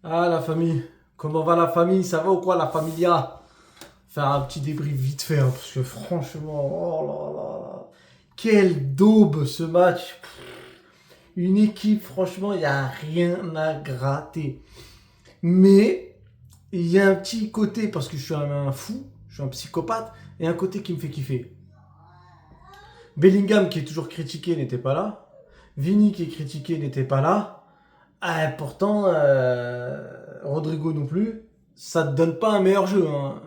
Ah, la famille. Comment va la famille? Ça va ou quoi, la familia? Faire un petit débrief vite fait, hein, parce que franchement, oh là là là. Quelle daube ce match! Une équipe, franchement, il n'y a rien à gratter. Mais il y a un petit côté, parce que je suis un fou, je suis un psychopathe, et un côté qui me fait kiffer. Bellingham, qui est toujours critiqué, n'était pas là. Vini, qui est critiqué, n'était pas là. Ah, pourtant, Rodrigo non plus, ça te donne pas un meilleur jeu, hein.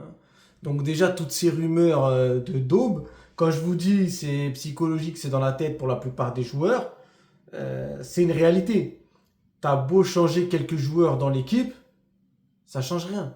Donc déjà, toutes ces rumeurs de daube, quand je vous dis c'est psychologique, c'est dans la tête pour la plupart des joueurs, c'est une réalité. T'as beau changer quelques joueurs dans l'équipe, ça change rien.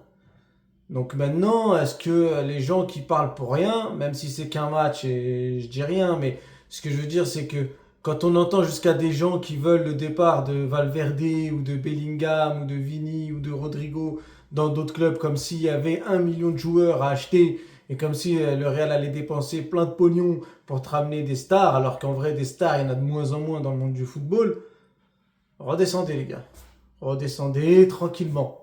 Donc maintenant, est-ce que les gens qui parlent pour rien, même si c'est qu'un match et je dis rien, mais ce que je veux dire c'est que quand on entend jusqu'à des gens qui veulent le départ de Valverde ou de Bellingham ou de Vini ou de Rodrigo dans d'autres clubs comme s'il y avait 1 million de joueurs à acheter et comme si le Real allait dépenser plein de pognon pour te ramener des stars alors qu'en vrai des stars il y en a de moins en moins dans le monde du football, redescendez les gars. Redescendez tranquillement.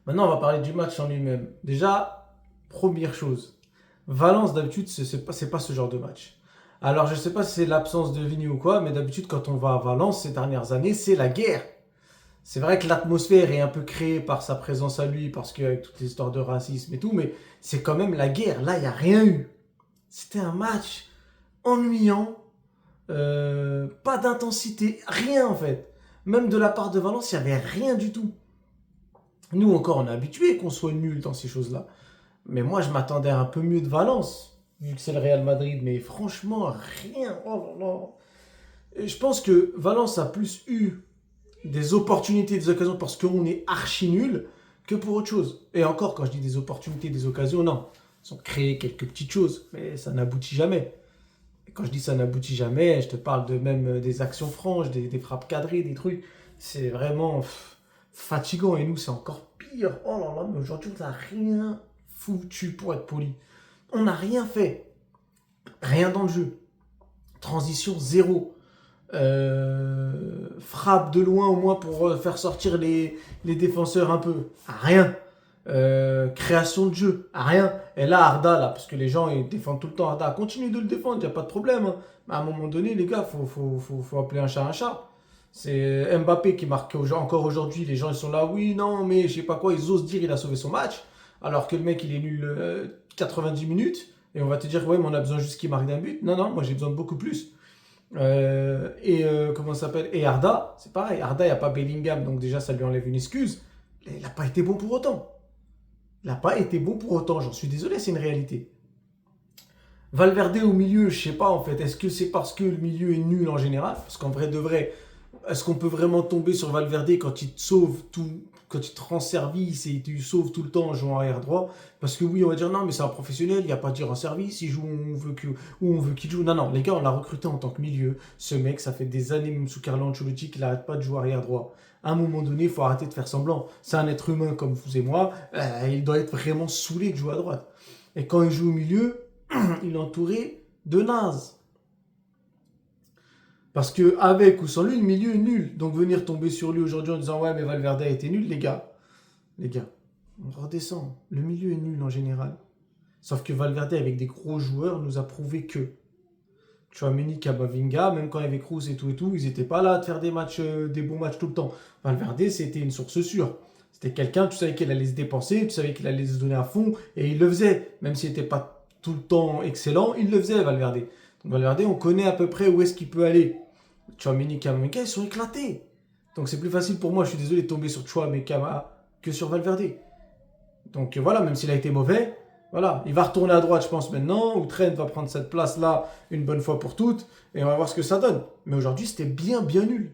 Maintenant, on va parler du match en lui-même. Déjà, première chose, Valence, d'habitude, c'est pas ce genre de match. Alors, je ne sais pas si c'est l'absence de Vini ou quoi, mais d'habitude, quand on va à Valence ces dernières années, c'est la guerre. C'est vrai que l'atmosphère est un peu créée par sa présence à lui, parce qu'avec toutes les histoires de racisme et tout, mais c'est quand même la guerre. Là, il n'y a rien eu. C'était un match ennuyant, pas d'intensité, rien en fait. Même de la part de Valence, il n'y avait rien du tout. Nous encore, on est habitué qu'on soit nul dans ces choses-là. Mais moi, je m'attendais à un peu mieux de Valence, vu que c'est le Real Madrid. Mais franchement, rien. Oh là là. Et je pense que Valence a plus eu des opportunités, des occasions, parce qu'on est archi nul, que pour autre chose. Et encore, quand je dis des opportunités, des occasions, non. Ils ont créé quelques petites choses, mais ça n'aboutit jamais. Et quand je dis ça n'aboutit jamais, je te parle de même des actions franches, des frappes cadrées, des trucs. C'est vraiment fatigant. Et nous, c'est encore pire. Oh là là, mais aujourd'hui, on n'a rien foutu pour être poli. On n'a rien fait. Rien dans le jeu. Transition zéro. Frappe de loin au moins pour faire sortir les défenseurs un peu. Rien. Création de jeu. Rien. Et là, Arda, là, parce que les gens ils défendent tout le temps Arda. Continue de le défendre, il n'y a pas de problème, hein. Mais à un moment donné, les gars, faut appeler un chat un chat. C'est Mbappé qui marque encore aujourd'hui. Les gens ils sont là, oui, non, mais je sais pas quoi. Ils osent dire il a sauvé son match. Alors que le mec il est nul 90 minutes. Et on va te dire, ouais, mais on a besoin juste qu'il marque d'un but. Non, non, moi j'ai besoin de beaucoup plus. Comment ça s'appelle? Et Arda, c'est pareil. Arda, il n'y a pas Bellingham, donc déjà ça lui enlève une excuse. Il n'a pas été bon pour autant. Il n'a pas été bon pour autant, j'en suis désolé, c'est une réalité. Valverde au milieu, je sais pas en fait. Est-ce que c'est parce que le milieu est nul en général? Parce qu'en vrai de vrai, est-ce qu'on peut vraiment tomber sur Valverde quand il te sauve tout, quand il te rend service et il te sauve tout le temps en jouant arrière droit? Parce que oui, on va dire non, mais c'est un professionnel, il n'y a pas de dire en service, il joue où on veut qu'il joue. Non, non, les gars, on l'a recruté en tant que milieu. Ce mec, ça fait des années, même sous Carlo Ancelotti, qu'il n'arrête pas de jouer arrière droit. À un moment donné, il faut arrêter de faire semblant. C'est un être humain comme vous et moi, il doit être vraiment saoulé de jouer à droite. Et quand il joue au milieu, il est entouré de nazes. Parce que avec ou sans lui, le milieu est nul. Donc venir tomber sur lui aujourd'hui en disant ouais mais Valverde a été nul, les gars, on redescend. Le milieu est nul en général. Sauf que Valverde avec des gros joueurs nous a prouvé que. Tu vois, Meni, Camavinga, même quand il y avait Kroos et tout, ils n'étaient pas là à te faire des matchs, des bons matchs tout le temps. Valverde, c'était une source sûre. C'était quelqu'un, tu savais qu'il allait se dépenser, tu savais qu'il allait se donner à fond, et il le faisait. Même s'il n'était pas tout le temps excellent, il le faisait, Valverde. Donc Valverde, on connaît à peu près où est-ce qu'il peut aller. Chouameni, Kamavinga, ils sont éclatés. Donc c'est plus facile pour moi, je suis désolé, de tomber sur Chouameni que sur Valverde. Donc voilà, même s'il a été mauvais, voilà, il va retourner à droite, je pense, maintenant, où Trent va prendre cette place-là une bonne fois pour toutes, et on va voir ce que ça donne. Mais aujourd'hui, c'était bien, bien nul.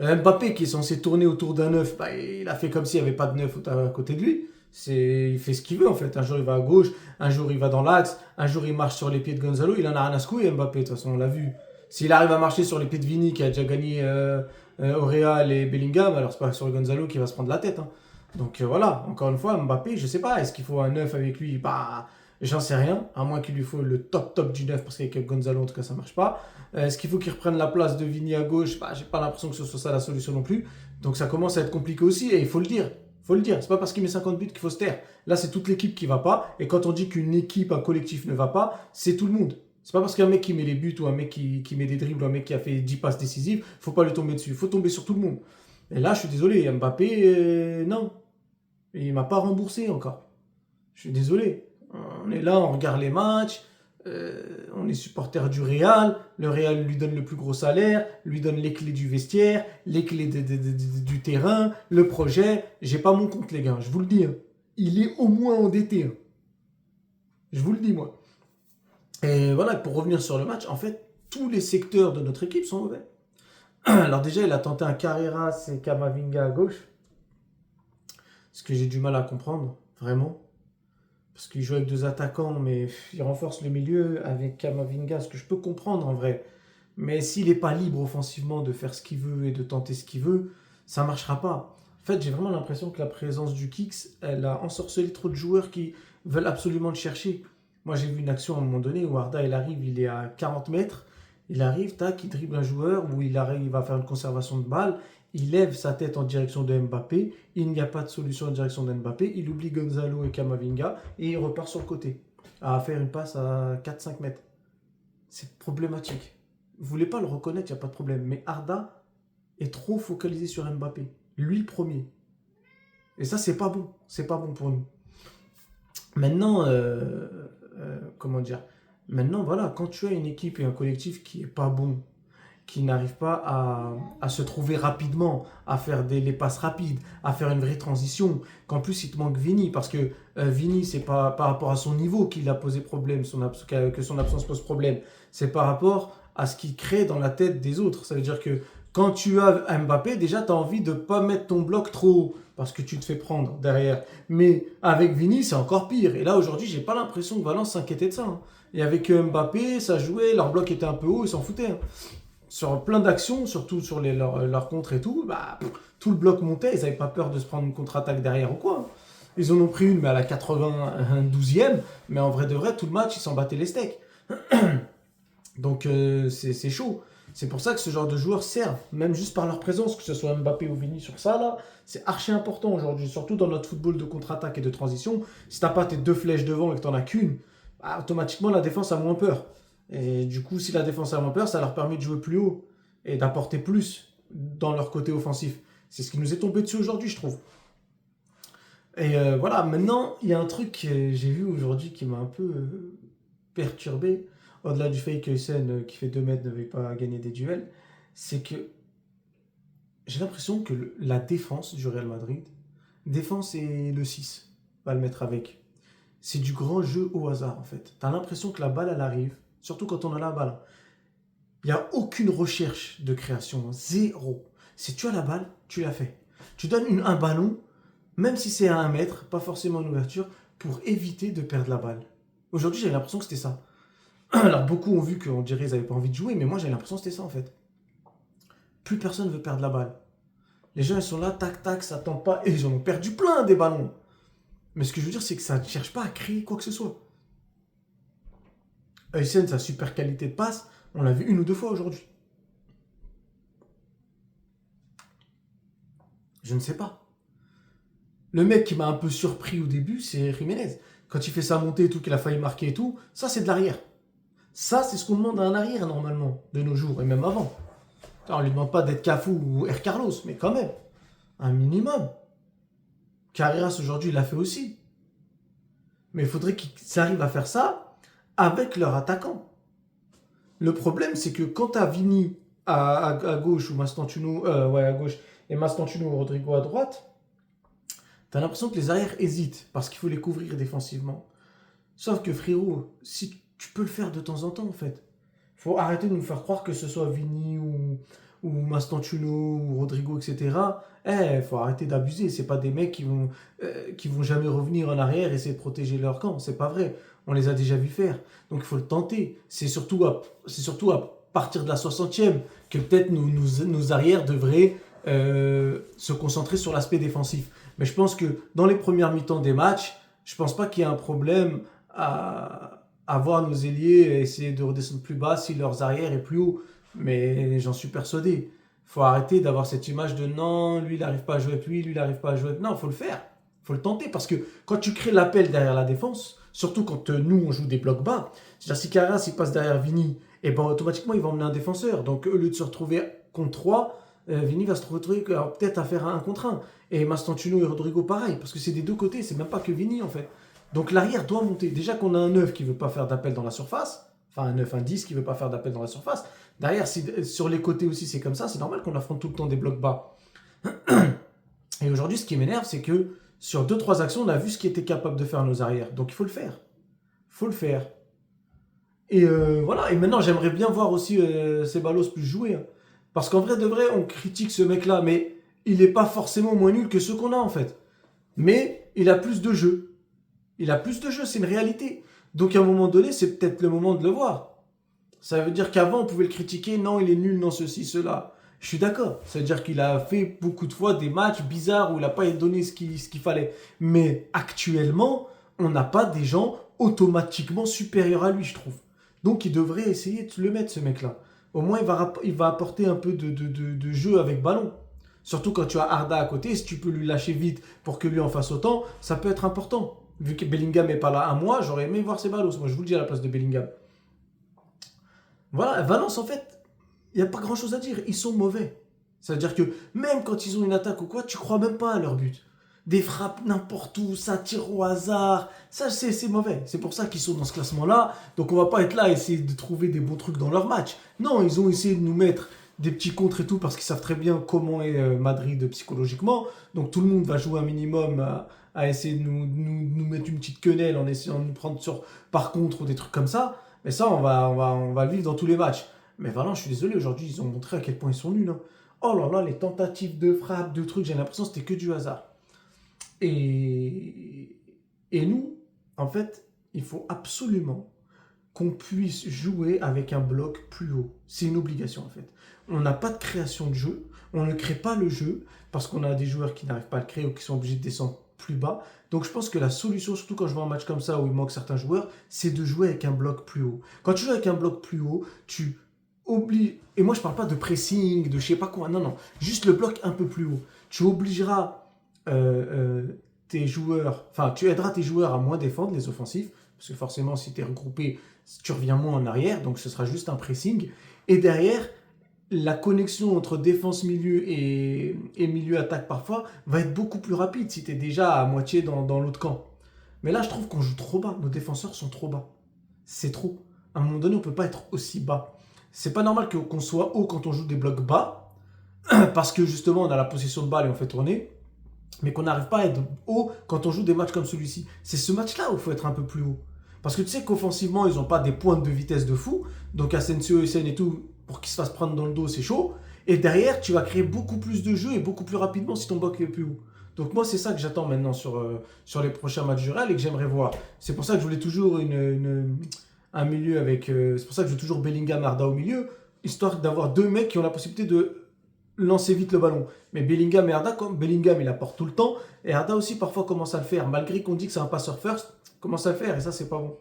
Mbappé, qui est censé tourner autour d'un neuf, bah, il a fait comme s'il n'y avait pas de neuf à côté de lui. Il fait ce qu'il veut en fait. Un jour il va à gauche, un jour il va dans l'axe, un jour il marche sur les pieds de Gonzalo. Il en a rien à secouer, Mbappé, de toute façon, on l'a vu. S'il arrive à marcher sur les pieds de Vini, qui a déjà gagné au Real et Bellingham, alors c'est pas sur Gonzalo qui va se prendre la tête, hein. Donc voilà, encore une fois, Mbappé, je sais pas, est-ce qu'il faut un neuf avec lui? Bah, J'en sais rien, à moins qu'il lui faut le top du neuf, parce qu'avec Gonzalo, en tout cas, ça marche pas. Est-ce qu'il faut qu'il reprenne la place de Vini à gauche? Bah, j'ai pas l'impression que ce soit ça la solution non plus. Donc ça commence à être compliqué aussi, et il faut le dire. Faut le dire, c'est pas parce qu'il met 50 buts qu'il faut se taire. Là, c'est toute l'équipe qui va pas, et quand on dit qu'une équipe, un collectif ne va pas, c'est tout le monde. C'est pas parce qu'un mec qui met les buts, ou un mec qui met des dribbles, ou un mec qui a fait 10 passes décisives, faut pas lui tomber dessus. Il faut tomber sur tout le monde. Et là, je suis désolé, Mbappé, non. Il m'a pas remboursé encore. Je suis désolé. On est là, on regarde les matchs, on est supporter du Real. Le Real lui donne le plus gros salaire, lui donne les clés du vestiaire, les clés du terrain, le projet. J'ai pas mon compte, les gars, je vous le dis, hein. Il est au moins endetté, hein. Je vous le dis, moi. Et voilà, pour revenir sur le match, en fait, tous les secteurs de notre équipe sont mauvais. Alors déjà, il a tenté un Carreras et Camavinga à gauche, ce que j'ai du mal à comprendre, vraiment. Parce qu'il joue avec deux attaquants, mais il renforce le milieu avec Camavinga, ce que je peux comprendre en vrai. Mais s'il n'est pas libre offensivement de faire ce qu'il veut et de tenter ce qu'il veut, ça ne marchera pas. En fait, j'ai vraiment l'impression que la présence du Kicks, elle a ensorcelé trop de joueurs qui veulent absolument le chercher. Moi, j'ai vu une action à un moment donné où Arda, il arrive, il est à 40 mètres. Il arrive, tac, il dribble un joueur, où il arrive, il va faire une conservation de balle. Il lève sa tête en direction de Mbappé. Il n'y a pas de solution en direction de Mbappé. Il oublie Gonzalo et Camavinga et il repart sur le côté à faire une passe à 4-5 mètres. C'est problématique. Vous voulez pas le reconnaître, il n'y a pas de problème. Mais Arda est trop focalisé sur Mbappé. Lui le premier. Et ça, c'est pas bon. C'est pas bon pour nous. Maintenant, comment dire? Maintenant, voilà, quand tu as une équipe et un collectif qui est pas bon, qui n'arrive pas à se trouver rapidement, à faire les passes rapides, à faire une vraie transition, qu'en plus il te manque Vini, parce que Vini, c'est pas par rapport à son niveau qu'il a posé problème, que son absence pose problème, c'est par rapport à ce qu'il crée dans la tête des autres. Ça veut dire que quand tu as Mbappé, déjà tu as envie de ne pas mettre ton bloc trop haut, parce que tu te fais prendre derrière. Mais avec Vini, c'est encore pire. Et là, aujourd'hui, j'ai pas l'impression que Valence s'inquiétait de ça, hein. Et avec Mbappé, ça jouait, leur bloc était un peu haut, ils s'en foutaient, hein. Sur plein d'actions, surtout sur leurs contres et tout, bah, tout le bloc montait, ils n'avaient pas peur de se prendre une contre-attaque derrière ou quoi. Ils en ont pris une, mais à la 92e, mais en vrai de vrai, tout le match, ils s'en battaient les steaks. Donc c'est chaud. C'est pour ça que ce genre de joueurs servent, même juste par leur présence, que ce soit Mbappé ou Vini sur ça, là, c'est archi important aujourd'hui, surtout dans notre football de contre-attaque et de transition. Si t'as pas tes deux flèches devant et que t'en as qu'une, bah, automatiquement la défense a moins peur. Et du coup, si la défense a moins peur, ça leur permet de jouer plus haut et d'apporter plus dans leur côté offensif. C'est ce qui nous est tombé dessus aujourd'hui, je trouve. Et voilà, maintenant, il y a un truc que j'ai vu aujourd'hui qui m'a un peu perturbé, au-delà du fait que Hussein, qui fait 2 mètres, ne veut pas gagner des duels, c'est que j'ai l'impression que la défense du Real Madrid, défense et le 6, va le mettre avec. C'est du grand jeu au hasard, en fait. T'as l'impression que la balle, elle arrive, surtout quand on a la balle. Il n'y a aucune recherche de création, zéro. Si tu as la balle, tu l'as fait. Tu donnes un ballon, même si c'est à 1 mètre, pas forcément une ouverture, pour éviter de perdre la balle. Aujourd'hui, j'ai l'impression que c'était ça. Alors, beaucoup ont vu qu'on dirait qu'ils n'avaient pas envie de jouer, mais moi, j'ai l'impression que c'était ça, en fait. Plus personne ne veut perdre la balle. Les gens, ils sont là, tac, tac, ça tente pas, et ils en ont perdu plein des ballons. Mais ce que je veux dire, c'est que ça ne cherche pas à créer quoi que ce soit. Hussein, sa super qualité de passe, on l'a vu 1 ou 2 fois aujourd'hui. Je ne sais pas. Le mec qui m'a un peu surpris au début, c'est Jiménez. Quand il fait sa montée et tout, qu'il a failli marquer et tout, ça c'est de l'arrière. Ça, c'est ce qu'on demande à un arrière normalement, de nos jours, et même avant. On ne lui demande pas d'être Cafu ou R. Carlos, mais quand même, un minimum. Carreras aujourd'hui, il l'a fait aussi. Mais il faudrait qu'ils arrivent à faire ça avec leur attaquant. Le problème, c'est que quand tu as Vini à gauche ou Mastantuono, à gauche et Mastantuono ou Rodrigo à droite, tu as l'impression que les arrières hésitent parce qu'il faut les couvrir défensivement. Sauf que frérot, si tu peux le faire de temps en temps en fait. Faut arrêter de nous faire croire que ce soit Vini ou Mastantuono ou Rodrigo, etc. Faut arrêter d'abuser. C'est pas des mecs qui vont jamais revenir en arrière et essayer de protéger leur camp. C'est pas vrai. On les a déjà vus faire. Donc il faut le tenter. C'est surtout à partir de la 60e que peut-être nos arrières devraient se concentrer sur l'aspect défensif. Mais je pense que dans les premières mi-temps des matchs, je pense pas qu'il y ait un problème à voir nos ailiers essayer de redescendre plus bas si leurs arrières est plus haut. Mais j'en suis persuadé. Faut arrêter d'avoir cette image de non, lui il n'arrive pas à jouer avec lui il n'arrive pas à jouer avec... Non, faut le faire. Faut le tenter parce que quand tu crées l'appel derrière la défense, surtout quand nous on joue des blocs bas, c'est-à-dire si Carras il passe derrière Vini, et ben automatiquement il va emmener un défenseur. Donc au lieu de se retrouver contre 3, Vini va se retrouver peut-être à faire un contre 1. Et Mastantuono et Rodrigo pareil, parce que c'est des deux côtés, c'est même pas que Vini en fait. Donc l'arrière doit monter. Déjà qu'on a un 9 qui veut pas faire d'appel dans la surface, enfin un 9, un 10 qui veut pas faire d'appel dans la surface. Derrière, si, sur les côtés aussi c'est comme ça, c'est normal qu'on affronte tout le temps des blocs bas. Et aujourd'hui, ce qui m'énerve, c'est que sur 2-3 actions, on a vu ce qu'étaient capables de faire nos arrières. Donc il faut le faire. Il faut le faire. Et voilà. Et maintenant, j'aimerais bien voir aussi Ceballos plus jouer, hein. Parce qu'en vrai de vrai, on critique ce mec-là, mais il n'est pas forcément moins nul que ceux qu'on a en fait. Mais il a plus de jeu. Il a plus de jeu, c'est une réalité. Donc à un moment donné, c'est peut-être le moment de le voir. Ça veut dire qu'avant, on pouvait le critiquer, non, il est nul, non, ceci, cela. Je suis d'accord. Ça veut dire qu'il a fait beaucoup de fois des matchs bizarres où il n'a pas donné ce qu'il fallait. Mais actuellement, on n'a pas des gens automatiquement supérieurs à lui, je trouve. Donc il devrait essayer de le mettre, ce mec-là. Au moins, il va apporter un peu de jeu avec ballon. Surtout quand tu as Arda à côté, si tu peux lui lâcher vite pour que lui en fasse autant, ça peut être important. Vu que Bellingham n'est pas là un mois, j'aurais aimé voir ses ballos. Moi, je vous le dis à la place de Bellingham. Voilà, Valence, en fait, il n'y a pas grand-chose à dire. Ils sont mauvais. C'est-à-dire que même quand ils ont une attaque ou quoi, tu crois même pas à leur but. Des frappes n'importe où, ça tire au hasard. Ça, c'est mauvais. C'est pour ça qu'ils sont dans ce classement-là. Donc on va pas être là à essayer de trouver des bons trucs dans leur match. Non, ils ont essayé de nous mettre des petits contres et tout parce qu'ils savent très bien comment est Madrid psychologiquement. Donc tout le monde va jouer un minimum à essayer de nous mettre une petite quenelle en essayant de nous prendre par contre ou des trucs comme ça. Mais ça, on va le vivre dans tous les matchs. Mais Valence, je suis désolé, aujourd'hui, ils ont montré à quel point ils sont nuls, hein. Oh là là, les tentatives de frappe, de trucs, j'ai l'impression que c'était que du hasard. Et, et nous, en fait, il faut absolument qu'on puisse jouer avec un bloc plus haut. C'est une obligation, en fait. On n'a pas de création de jeu, on ne crée pas le jeu, parce qu'on a des joueurs qui n'arrivent pas à le créer ou qui sont obligés de descendre plus bas. Donc je pense que la solution, surtout quand je vois un match comme ça où il manque certains joueurs, c'est de jouer avec un bloc plus haut. Quand tu joues avec un bloc plus haut, tu obliges... Et moi je parle pas de pressing, de je sais pas quoi, non, non. Juste le bloc un peu plus haut. Tu obligeras tes joueurs... Enfin, tu aideras tes joueurs à moins défendre les offensifs, parce que forcément si tu es regroupé, tu reviens moins en arrière, donc ce sera juste un pressing. Et derrière, la connexion entre défense-milieu et milieu-attaque parfois va être beaucoup plus rapide si tu es déjà à moitié dans l'autre camp. Mais là, je trouve qu'on joue trop bas. Nos défenseurs sont trop bas. C'est trop. À un moment donné, on ne peut pas être aussi bas. C'est pas normal qu'on soit haut quand on joue des blocs bas, parce que justement, on a la possession de balle et on fait tourner, mais qu'on n'arrive pas à être haut quand on joue des matchs comme celui-ci. C'est ce match-là où il faut être un peu plus haut. Parce que tu sais qu'offensivement, ils n'ont pas des pointes de vitesse de fou. Donc Asensio, Essien et tout, pour qu'ils se fassent prendre dans le dos, c'est chaud. Et derrière, tu vas créer beaucoup plus de jeux et beaucoup plus rapidement si ton bloc est plus haut. Donc moi, c'est ça que j'attends maintenant sur les prochains matchs du Real et que j'aimerais voir. C'est pour ça que je voulais toujours un milieu avec... c'est pour ça que je veux toujours Bellingham, Arda au milieu, histoire d'avoir deux mecs qui ont la possibilité de lancer vite le ballon. Mais Bellingham et Arda, comme Bellingham, il apporte tout le temps. Et Arda aussi, parfois, commence à le faire. Malgré qu'on dit que c'est un passeur first, commence à le faire. Et ça, c'est pas bon.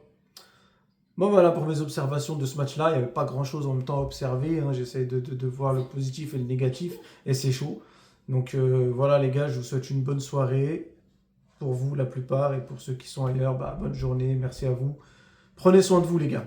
Bon, voilà pour mes observations de ce match-là. Il n'y avait pas grand-chose en même temps à observer, hein. J'essaie de voir le positif et le négatif. Et c'est chaud. Donc voilà, les gars, je vous souhaite une bonne soirée. Pour vous, la plupart. Et pour ceux qui sont ailleurs, bah, bonne journée. Merci à vous. Prenez soin de vous, les gars.